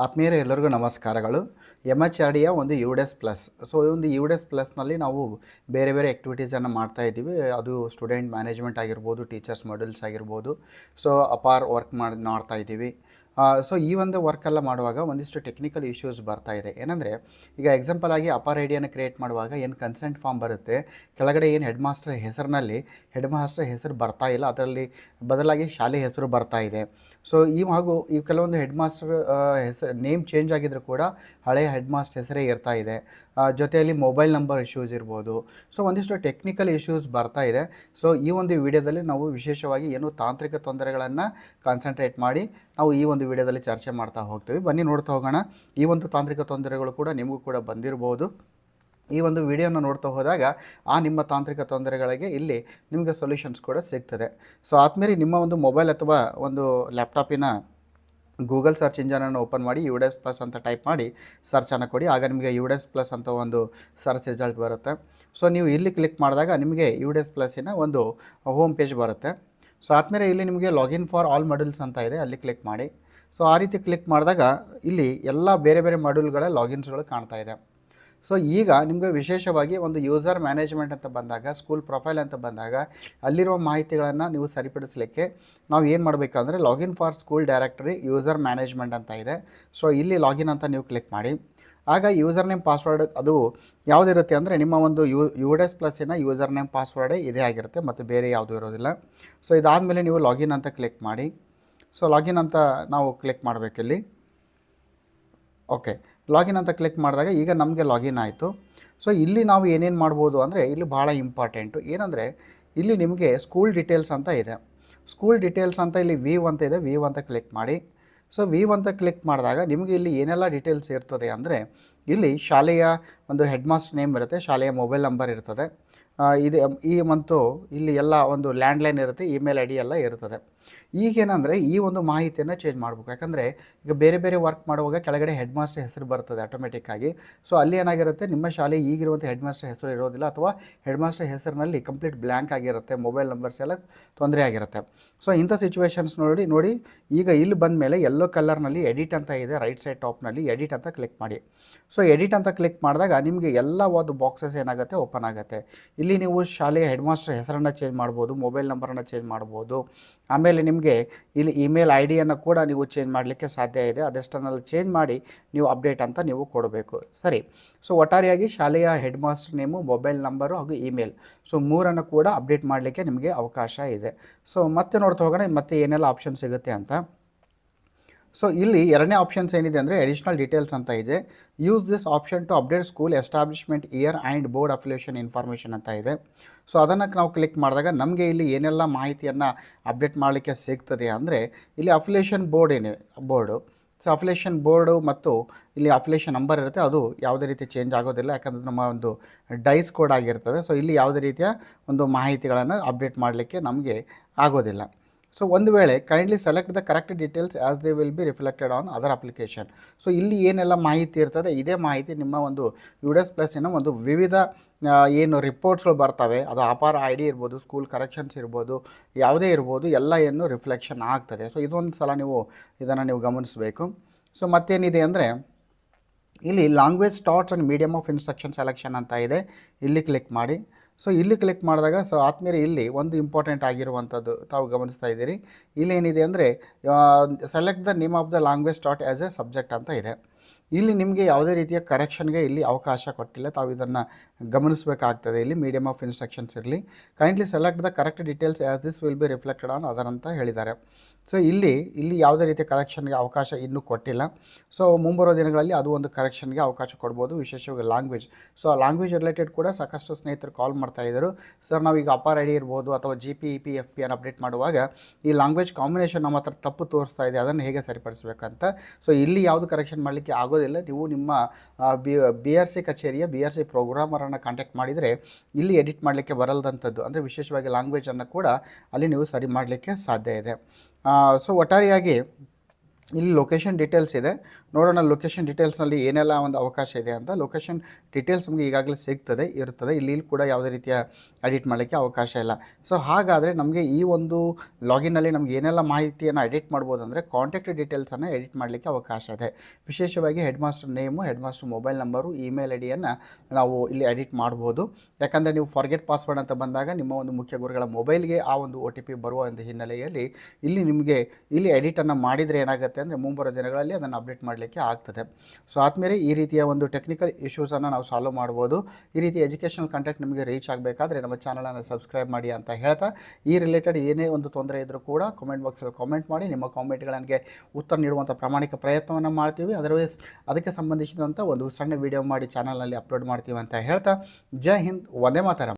ಆತ್ಮೀಯರೇ ಎಲ್ಲರಿಗೂ ನಮಸ್ಕಾರಗಳು. MHRDಯ ಒಂದು UDES ಪ್ಲಸ್. ಸೊ ಈ ಒಂದು UDES ಪ್ಲಸ್ನಲ್ಲಿ ನಾವು ಬೇರೆ ಬೇರೆ ಆ್ಯಕ್ಟಿವಿಟೀಸನ್ನು ಮಾಡ್ತಾ ಇದ್ದೀವಿ. ಅದು ಸ್ಟೂಡೆಂಟ್ ಮ್ಯಾನೇಜ್ಮೆಂಟ್ ಆಗಿರ್ಬೋದು, ಟೀಚರ್ಸ್ ಮಾಡ್ಯೂಲ್ಸ್ ಆಗಿರ್ಬೋದು. ಸೊ ಅಪಾರ್ ವರ್ಕ್ ಮಾಡ್ತಾ ಇದ್ದೀವಿ. ಸೊ ಈ ಒಂದು ವರ್ಕೆಲ್ಲ ಮಾಡುವಾಗ ಒಂದಿಷ್ಟು ಟೆಕ್ನಿಕಲ್ ಇಶ್ಯೂಸ್ ಬರ್ತಾ ಇದೆ. ಏನಂದರೆ ಈಗ ಎಕ್ಸಾಂಪಲ್ ಆಗಿ ಅಪಾರ್ ಐಡಿಯನ್ನು ಕ್ರಿಯೇಟ್ ಮಾಡುವಾಗ ಏನು ಕನ್ಸೆಂಟ್ ಫಾರ್ಮ್ ಬರುತ್ತೆ, ಕೆಳಗಡೆ ಏನು ಹೆಡ್ ಮಾಸ್ಟರ್ ಹೆಸರಿನಲ್ಲಿ ಹೆಡ್ ಮಾಸ್ಟರ್ ಹೆಸರು ಬರ್ತಾ ಇಲ್ಲ, ಅದರಲ್ಲಿ ಬದಲಾಗಿ ಶಾಲೆ ಹೆಸರು ಬರ್ತಾ ಇದೆ. ಸೊ ಈ ಕೆಲವೊಂದು ಹೆಡ್ ಮಾಸ್ಟರ್ ಹೆಸರು ನೇಮ್ ಚೇಂಜ್ ಆಗಿದ್ರು ಕೂಡ ಹಳೆಯ ಹೆಡ್ ಮಾಸ್ಟರ್ ಹೆಸರೇ ಇರ್ತಾ ಇದೆ. ಜೊತೆಯಲ್ಲಿ ಮೊಬೈಲ್ ನಂಬರ್ ಇಶ್ಯೂಸ್ ಇರ್ಬೋದು. ಸೊ ಒಂದಿಷ್ಟು ಟೆಕ್ನಿಕಲ್ ಇಶ್ಯೂಸ್ ಬರ್ತಾ ಇದೆ. ಸೊ ಈ ಒಂದು ವಿಡಿಯೋದಲ್ಲಿ ನಾವು ವಿಶೇಷವಾಗಿ ಏನು ತಾಂತ್ರಿಕ ತೊಂದರೆಗಳನ್ನು ಕಾನ್ಸಂಟ್ರೇಟ್ ಮಾಡಿ ನಾವು ಈ ಒಂದು ವಿಡಿಯೋದಲ್ಲಿ ಚರ್ಚೆ ಮಾಡ್ತಾ ಹೋಗ್ತೀವಿ. ಬನ್ನಿ ನೋಡ್ತಾ ಹೋಗೋಣ. ಈ ಒಂದು ತಾಂತ್ರಿಕ ತೊಂದರೆಗಳು ಕೂಡ ನಿಮಗೂ ಕೂಡ ಬಂದಿರಬಹುದು. ಈ ಒಂದು ವಿಡಿಯೋನ ನೋಡ್ತಾ ಹೋದಾಗ ನಿಮ್ಮ ತಾಂತ್ರಿಕ ತೊಂದರೆಗಳಿಗೆ ಇಲ್ಲಿ ನಿಮಗೆ ಸೊಲ್ಯೂಷನ್ಸ್ ಕೂಡ ಸಿಗ್ತದೆ. ಸೊ ಆದ್ಮೇಲೆ ನಿಮ್ಮ ಒಂದು ಮೊಬೈಲ್ ಅಥವಾ ಒಂದು ಲ್ಯಾಪ್ಟಾಪಿನ ಗೂಗಲ್ ಸರ್ಚ್ ಇಂಜನನ್ನು ಓಪನ್ ಮಾಡಿ UDES ಪ್ಲಸ್ ಅಂತ ಟೈಪ್ ಮಾಡಿ ಸರ್ಚನ್ನು ಕೊಡಿ. ಆಗ ನಿಮಗೆ UDES ಪ್ಲಸ್ ಅಂತ ಒಂದು ಸರ್ಚ್ ರಿಸಲ್ಟ್ ಬರುತ್ತೆ. ಸೊ ನೀವು ಇಲ್ಲಿ ಕ್ಲಿಕ್ ಮಾಡಿದಾಗ ನಿಮಗೆ UDES ಪ್ಲಸ್ಸಿನ ಒಂದು ಹೋಮ್ ಪೇಜ್ ಬರುತ್ತೆ. ಸೊ ಆದಮೇಲೆ ಇಲ್ಲಿ ನಿಮಗೆ ಲಾಗಿನ್ ಫಾರ್ ಆಲ್ ಮಾಡ್ಯೂಲ್ಸ್ ಅಂತ ಇದೆ, ಅಲ್ಲಿ ಕ್ಲಿಕ್ ಮಾಡಿ. ಸೊ ಆ ರೀತಿ ಕ್ಲಿಕ್ ಮಾಡಿದಾಗ ಇಲ್ಲಿ ಎಲ್ಲ ಬೇರೆ ಬೇರೆ ಮಾಡ್ಯೂಲ್ಗಳ ಲಾಗಿನ್ಸ್ಗಳು ಕಾಣ್ತಾ ಇದೆ. ಸೊ ಈಗ ನಿಮಗೆ ವಿಶೇಷವಾಗಿ ಒಂದು ಯೂಸರ್ ಮ್ಯಾನೇಜ್ಮೆಂಟ್ ಅಂತ ಬಂದಾಗ, ಸ್ಕೂಲ್ ಪ್ರೊಫೈಲ್ ಅಂತ ಬಂದಾಗ ಅಲ್ಲಿರುವ ಮಾಹಿತಿಗಳನ್ನು ನೀವು ಸರಿಪಡಿಸಲಿಕ್ಕೆ ನಾವು ಏನು ಮಾಡಬೇಕಂದ್ರೆ login for school directory user management ಅಂತ ಇದೆ. ಸೊ ಇಲ್ಲಿ ಲಾಗಿನ್ ಅಂತ ನೀವು ಕ್ಲಿಕ್ ಮಾಡಿ. ಆಗ ಯೂಸರ್ ನೇಮ್ ಪಾಸ್ವರ್ಡ್ ಅದು ಯಾವುದಿರುತ್ತೆ ಅಂದರೆ ನಿಮ್ಮ ಒಂದು UDES ಪ್ಲಸ್ಸಿನ ಯೂಸರ್ ನೇಮ್ ಪಾಸ್ವರ್ಡೇ ಇದೇ ಆಗಿರುತ್ತೆ, ಮತ್ತು ಬೇರೆ ಯಾವುದೂ ಇರೋದಿಲ್ಲ. ಸೊ ಇದಾದಮೇಲೆ ನೀವು ಲಾಗಿನ್ ಅಂತ ಕ್ಲಿಕ್ ಮಾಡಿ. ಸೊ ಲಾಗಿನ್ ಅಂತ ನಾವು ಕ್ಲಿಕ್ ಮಾಡಬೇಕಿಲ್ಲಿ. ಓಕೆ, ಲಾಗಿನ್ ಅಂತ ಕ್ಲಿಕ್ ಮಾಡಿದಾಗ ಈಗ ನಮಗೆ ಲಾಗಿನ್ ಆಯಿತು. ಸೊ ಇಲ್ಲಿ ನಾವು ಏನೇನು ಮಾಡ್ಬೋದು ಅಂದರೆ ಇಲ್ಲಿ ಭಾಳ ಇಂಪಾರ್ಟೆಂಟು ಏನಂದರೆ ಇಲ್ಲಿ ನಿಮಗೆ ಸ್ಕೂಲ್ ಡೀಟೇಲ್ಸ್ ಅಂತ ಇದೆ. ಸ್ಕೂಲ್ ಡೀಟೇಲ್ಸ್ ಅಂತ ಇಲ್ಲಿ ವ್ಯೂ ಅಂತ ಇದೆ, ವ್ಯೂ ಅಂತ ಕ್ಲಿಕ್ ಮಾಡಿ. ಸೊ ವ್ಯೂ ಅಂತ ಕ್ಲಿಕ್ ಮಾಡಿದಾಗ ನಿಮಗೆ ಇಲ್ಲಿ ಏನೆಲ್ಲ ಡೀಟೇಲ್ಸ್ ಇರ್ತದೆ ಅಂದರೆ ಇಲ್ಲಿ ಶಾಲೆಯ ಒಂದು ಹೆಡ್ ಮಾಸ್ಟರ್ ನೇಮ್ ಇರುತ್ತೆ, ಶಾಲೆಯ ಮೊಬೈಲ್ ನಂಬರ್ ಇರ್ತದೆ, ಇದು ಮತ್ತು ಇಲ್ಲಿ ಎಲ್ಲ ಒಂದು ಲ್ಯಾಂಡ್ಲೈನ್ ಇರುತ್ತೆ, ಇಮೇಲ್ ID ಎಲ್ಲ ಇರ್ತದೆ. ಈಗೇನಂದರೆ ಈ ಒಂದು ಮಾಹಿತಿಯನ್ನು ಚೇಂಜ್ ಮಾಡಬೇಕು. ಯಾಕಂದರೆ ಈಗ ಬೇರೆ ಬೇರೆ ವರ್ಕ್ ಮಾಡುವಾಗ ಕೆಳಗಡೆ ಹೆಡ್ ಮಾಸ್ಟರ್ ಹೆಸರು ಬರ್ತದೆ ಆಟೋಮೆಟಿಕ್ಕಾಗಿ. ಸೊ ಅಲ್ಲಿ ಏನಾಗಿರುತ್ತೆ, ನಿಮ್ಮ ಶಾಲೆ ಈಗಿರುವಂಥ ಹೆಡ್ ಮಾಸ್ಟರ್ ಹೆಸರು ಇರೋದಿಲ್ಲ, ಅಥವಾ ಹೆಡ್ ಮಾಸ್ಟರ್ ಹೆಸರಿನಲ್ಲಿ ಕಂಪ್ಲೀಟ್ ಬ್ಲ್ಯಾಂಕ್ ಆಗಿರುತ್ತೆ, ಮೊಬೈಲ್ ನಂಬರ್ಸ್ ಎಲ್ಲ ತೊಂದರೆ ಆಗಿರುತ್ತೆ. ಸೊ ಇಂಥ ಸಿಚುವೇಷನ್ಸ್ ನೋಡಿ ಈಗ ಇಲ್ಲಿ ಬಂದ ಮೇಲೆ ಯೆಲ್ಲೋ ಕಲರ್ನಲ್ಲಿ ಎಡಿಟ್ ಅಂತ ಇದೆ, ರೈಟ್ ಸೈಡ್ ಟಾಪ್ನಲ್ಲಿ ಎಡಿಟ್ ಅಂತ ಕ್ಲಿಕ್ ಮಾಡಿ. ಸೊ ಎಡಿಟ್ ಅಂತ ಕ್ಲಿಕ್ ಮಾಡಿದಾಗ ನಿಮಗೆ ಎಲ್ಲ ಒಂದು ಬಾಕ್ಸಸ್ ಏನಾಗುತ್ತೆ ಓಪನ್ ಆಗುತ್ತೆ. ಇಲ್ಲಿ ನೀವು ಶಾಲೆಯ ಹೆಡ್ ಮಾಸ್ಟರ್ ಹೆಸರನ್ನು ಚೇಂಜ್ ಮಾಡ್ಬೋದು, ಮೊಬೈಲ್ ನಂಬರನ್ನು ಚೇಂಜ್ ಮಾಡ್ಬೋದು. ಆಮೇಲೆ ನಿಮಗೆ ಇಲ್ಲಿ ಇಮೇಲ್ IDಯನ್ನು ಕೂಡ ನೀವು ಚೇಂಜ್ ಮಾಡಲಿಕ್ಕೆ ಸಾಧ್ಯ ಇದೆ. ಅದೆಷ್ಟನ್ನೆಲ್ಲ ಚೇಂಜ್ ಮಾಡಿ ನೀವು ಅಪ್ಡೇಟ್ ಅಂತ ನೀವು ಕೊಡಬೇಕು. ಸರಿ. ಸೊ ಒಟ್ಟಾರೆಯಾಗಿ ಶಾಲೆಯ head master name, mobile number ಹಾಗೂ ಇಮೇಲ್, ಸೊ ಮೂರನ್ನು ಕೂಡ ಅಪ್ಡೇಟ್ ಮಾಡಲಿಕ್ಕೆ ನಿಮಗೆ ಅವಕಾಶ ಇದೆ. ಸೊ ಮತ್ತೆ ನೋಡ್ತಾ ಹೋಗೋಣ ಮತ್ತೆ ಏನೆಲ್ಲ ಆಪ್ಷನ್ ಸಿಗುತ್ತೆ ಅಂತ. ಸೊ ಇಲ್ಲಿ ಎರಡನೇ ಆಪ್ಷನ್ಸ್ ಏನಿದೆ ಅಂದರೆ ಅಡಿಷ್ನಲ್ ಡೀಟೇಲ್ಸ್ ಅಂತ ಇದೆ. Use this option two update school establishment year and board affiliation information ಅಂತ ಇದೆ. ಸೊ ಅದನ್ನು ನಾವು ಕ್ಲಿಕ್ ಮಾಡಿದಾಗ ನಮಗೆ ಇಲ್ಲಿ ಏನೆಲ್ಲ ಮಾಹಿತಿಯನ್ನು ಅಪ್ಡೇಟ್ ಮಾಡಲಿಕ್ಕೆ ಸಿಗ್ತದೆ ಅಂದರೆ ಇಲ್ಲಿ affiliation board board. So affiliation board ಮತ್ತು ಇಲ್ಲಿ ಅಫಿಲಿಯೇಷನ್ ನಂಬರ್ ಇರುತ್ತೆ, ಅದು ಯಾವುದೇ ರೀತಿ ಚೇಂಜ್ ಆಗೋದಿಲ್ಲ, ಯಾಕಂದರೆ ನಮ್ಮ ಒಂದು ಡೈಸ್ ಕೋಡ್ ಆಗಿರ್ತದೆ. ಸೊ ಇಲ್ಲಿ ಯಾವುದೇ ರೀತಿಯ ಒಂದು ಮಾಹಿತಿಗಳನ್ನು ಅಪ್ಡೇಟ್ ಮಾಡಲಿಕ್ಕೆ ನಮಗೆ ಆಗೋದಿಲ್ಲ. ಸೊ ಒಂದು ವೇಳೆ kindly select the correct details as they will be reflected on other application. So ಇಲ್ಲಿ ಏನೆಲ್ಲ ಮಾಹಿತಿ ಇರ್ತದೆ ಇದೇ ಮಾಹಿತಿ ನಿಮ್ಮ ಒಂದು UDES ಪ್ಲಸ್ಸಿನ ಒಂದು ವಿವಿಧ ಏನು ರಿಪೋರ್ಟ್ಸ್ಗಳು ಬರ್ತವೆ, ಅದು ಅಪಾರ್ ID ಇರ್ಬೋದು, ಸ್ಕೂಲ್ ಕರೆಕ್ಷನ್ಸ್ ಇರ್ಬೋದು, ಯಾವುದೇ ಇರ್ಬೋದು, ಎಲ್ಲ ಏನು ರಿಫ್ಲೆಕ್ಷನ್ ಆಗ್ತದೆ. ಸೊ ಇದೊಂದು ಸಲ ಇದನ್ನು ಗಮನಿಸಬೇಕು. ಸೊ ಮತ್ತೇನಿದೆ ಅಂದರೆ ಇಲ್ಲಿ language starts and medium of instruction selection ಅಂತ ಇದೆ, ಇಲ್ಲಿ ಕ್ಲಿಕ್ ಮಾಡಿ. ಸೊ ಇಲ್ಲಿ ಕ್ಲಿಕ್ ಮಾಡಿದಾಗ ಸೊ ಆದ್ಮೇಲೆ ಇಲ್ಲಿ ಒಂದು ಇಂಪಾರ್ಟೆಂಟ್ ಆಗಿರುವಂಥದ್ದು ತಾವು ಗಮನಿಸ್ತಾ ಇದ್ದೀರಿ. ಇಲ್ಲೇನಿದೆ ಅಂದರೆ select the name of the language start as A subject ಅಂತ ಇದೆ. ಇಲ್ಲಿ ನಿಮಗೆ ಯಾವುದೇ ರೀತಿಯ ಕರೆಕ್ಷನ್ಗೆ ಇಲ್ಲಿ ಅವಕಾಶ ಕೊಟ್ಟಿಲ್ಲ, ತಾವು ಇದನ್ನು ಗಮನಿಸಬೇಕಾಗ್ತದೆ. ಇಲ್ಲಿ ಮೀಡಿಯಮ್ ಆಫ್ ಇನ್ಸ್ಟ್ರಕ್ಷನ್ಸ್ ಇರಲಿ. Kindly select the correct details as this will be reflected on other ಅಂತ ಹೇಳಿದ್ದಾರೆ. ಸೊ ಇಲ್ಲಿ ಯಾವುದೇ ರೀತಿಯ ಕರೆಕ್ಷನ್ಗೆ ಅವಕಾಶ ಇನ್ನೂ ಕೊಟ್ಟಿಲ್ಲ. ಸೊ ಮುಂಬರುವ ದಿನಗಳಲ್ಲಿ ಅದು ಒಂದು ಕರೆಕ್ಷನ್ಗೆ ಅವಕಾಶ ಕೊಡ್ಬೋದು, ವಿಶೇಷವಾಗಿ ಲ್ಯಾಂಗ್ವೇಜ್. ಸೊ ಲ್ಯಾಂಗ್ವೇಜ್ ರಿಲೇಟೆಡ್ ಕೂಡ ಸಾಕಷ್ಟು ಸ್ನೇಹಿತರು ಕಾಲ್ ಮಾಡ್ತಾಯಿದ್ದರು. ಸರ್ ನಾವೀಗ ಅಪಾರ್ ID ಇರ್ಬೋದು ಅಥವಾ GP EP FP ಅನ್ನು ಅಪ್ಡೇಟ್ ಮಾಡುವಾಗ ಈ ಲ್ಯಾಂಗ್ವೇಜ್ ಕಾಂಬಿನೇಷನ್ ನಮ್ಮ ಹತ್ರ ತಪ್ಪು ತೋರಿಸ್ತಾ ಇದೆ, ಅದನ್ನು ಹೇಗೆ ಸರಿಪಡಿಸಬೇಕಂತ. ಸೊ ಇಲ್ಲಿ ಯಾವುದು ಕರೆಕ್ಷನ್ ಮಾಡಲಿಕ್ಕೆ ಆಗೋದಿಲ್ಲ. ನೀವು ನಿಮ್ಮ BRC ಕಚೇರಿಯ BRC ಪ್ರೋಗ್ರಾಮರನ್ನು ಕಾಂಟ್ಯಾಕ್ಟ್ ಮಾಡಿದರೆ ಇಲ್ಲಿ ಎಡಿಟ್ ಮಾಡಲಿಕ್ಕೆ ಬರಲ್ದಂಥದ್ದು ಅಂದರೆ ವಿಶೇಷವಾಗಿ ಲ್ಯಾಂಗ್ವೇಜನ್ನು ಕೂಡ ಅಲ್ಲಿ ನೀವು ಸರಿ ಮಾಡಲಿಕ್ಕೆ ಸಾಧ್ಯ ಇದೆ. ಸೊ ಒಟ್ಟಾರೆಯಾಗಿ ಇಲ್ಲಿ ಲೊಕೇಶನ್ ಡೀಟೇಲ್ಸ್ ಇದೆ. ನೋಡೋಣ ಲೊಕೇಶನ್ ಡೀಟೇಲ್ಸ್ನಲ್ಲಿ ಏನೆಲ್ಲ ಒಂದು ಅವಕಾಶ ಇದೆ ಅಂತ. ಲೊಕೇಶನ್ ಡೀಟೇಲ್ಸ್ ನಮಗೆ ಈಗಾಗಲೇ ಇರುತ್ತದೆ. ಇಲ್ಲಿ ಕೂಡ ಯಾವುದೇ ರೀತಿಯ ಎಡಿಟ್ ಮಾಡಲಿಕ್ಕೆ ಅವಕಾಶ ಇಲ್ಲ. ಸೊ ಹಾಗಾದರೆ ನಮಗೆ ಈ ಒಂದು ಲಾಗಿನ್ನಲ್ಲಿ ನಮಗೆ ಏನೆಲ್ಲ ಮಾಹಿತಿಯನ್ನು ಎಡಿಟ್ ಮಾಡ್ಬೋದು ಅಂದರೆ ಕಾಂಟ್ಯಾಕ್ಟ್ ಡೀಟೇಲ್ಸನ್ನು ಎಡಿಟ್ ಮಾಡಲಿಕ್ಕೆ ಅವಕಾಶ ಇದೆ. ವಿಶೇಷವಾಗಿ head master name, head master mobile number, email I ಡಿಯನ್ನು ನಾವು ಇಲ್ಲಿ ಎಡಿಟ್ ಮಾಡ್ಬೋದು. ಯಾಕಂದರೆ ನೀವು ಫಾರ್ಗೆಟ್ ಪಾಸ್ವರ್ಡ್ ಅಂತ ಬಂದಾಗ ನಿಮ್ಮ ಒಂದು ಮುಖ್ಯ ಗುರುಗಳ ಮೊಬೈಲ್ಗೆ ಆ ಒಂದು OTP ಬರುವ ಒಂದು ಹಿನ್ನೆಲೆಯಲ್ಲಿ ಇಲ್ಲಿ ಎಡಿಟನ್ನು ಮಾಡಿದರೆ ಏನಾಗುತ್ತೆ ಅಂದರೆ ಮುಂಬರುವ ದಿನಗಳಲ್ಲಿ ಅದನ್ನು ಅಪ್ಡೇಟ್ ಮಾಡಲಿಕ್ಕೆ ಆಗ್ತದೆ. ಸೊ ಆದಮೇಲೆ ಈ ರೀತಿಯ ಒಂದು ಟೆಕ್ನಿಕಲ್ ಇಶ್ಯೂಸನ್ನು ನಾವು ಸಾಲ್ವ್ ಮಾಡ್ಬೋದು. ಈ ರೀತಿ ಎಜುಕೇಷನಲ್ ಕಂಟೆಂಟ್ ನಿಮಗೆ ರೀಚ್ ಆಗಬೇಕಾದ್ರೆ ನಮ್ಮ ಚಾನಲನ್ನು ಸಬ್ಸ್ಕ್ರೈಬ್ ಮಾಡಿ ಅಂತ ಹೇಳ್ತಾ, ಈ ರಿಲೇಟೆಡ್ ಏನೇ ಒಂದು ತೊಂದರೆ ಇದ್ದರೂ ಕೂಡ ಕಾಮೆಂಟ್ ಬಾಕ್ಸಲ್ಲಿ ಕಾಮೆಂಟ್ ಮಾಡಿ. ನಿಮ್ಮ ಕಾಮೆಂಟ್ಗಳಿಗೆ ಉತ್ತರ ನೀಡುವಂಥ ಪ್ರಾಮಾಣಿಕ ಪ್ರಯತ್ನವನ್ನು ಮಾಡ್ತೀವಿ. ಅದರ್ವೈಸ್ ಅದಕ್ಕೆ ಸಂಬಂಧಿಸಿದಂಥ ಒಂದು ಸಣ್ಣ ವಿಡಿಯೋ ಮಾಡಿ ಚಾನಲ್ನಲ್ಲಿ ಅಪ್ಲೋಡ್ ಮಾಡ್ತೀವಿ ಅಂತ ಹೇಳ್ತಾ, ಜೈ ಹಿಂದ್, ವಂದೇ ಮಾತರಂ.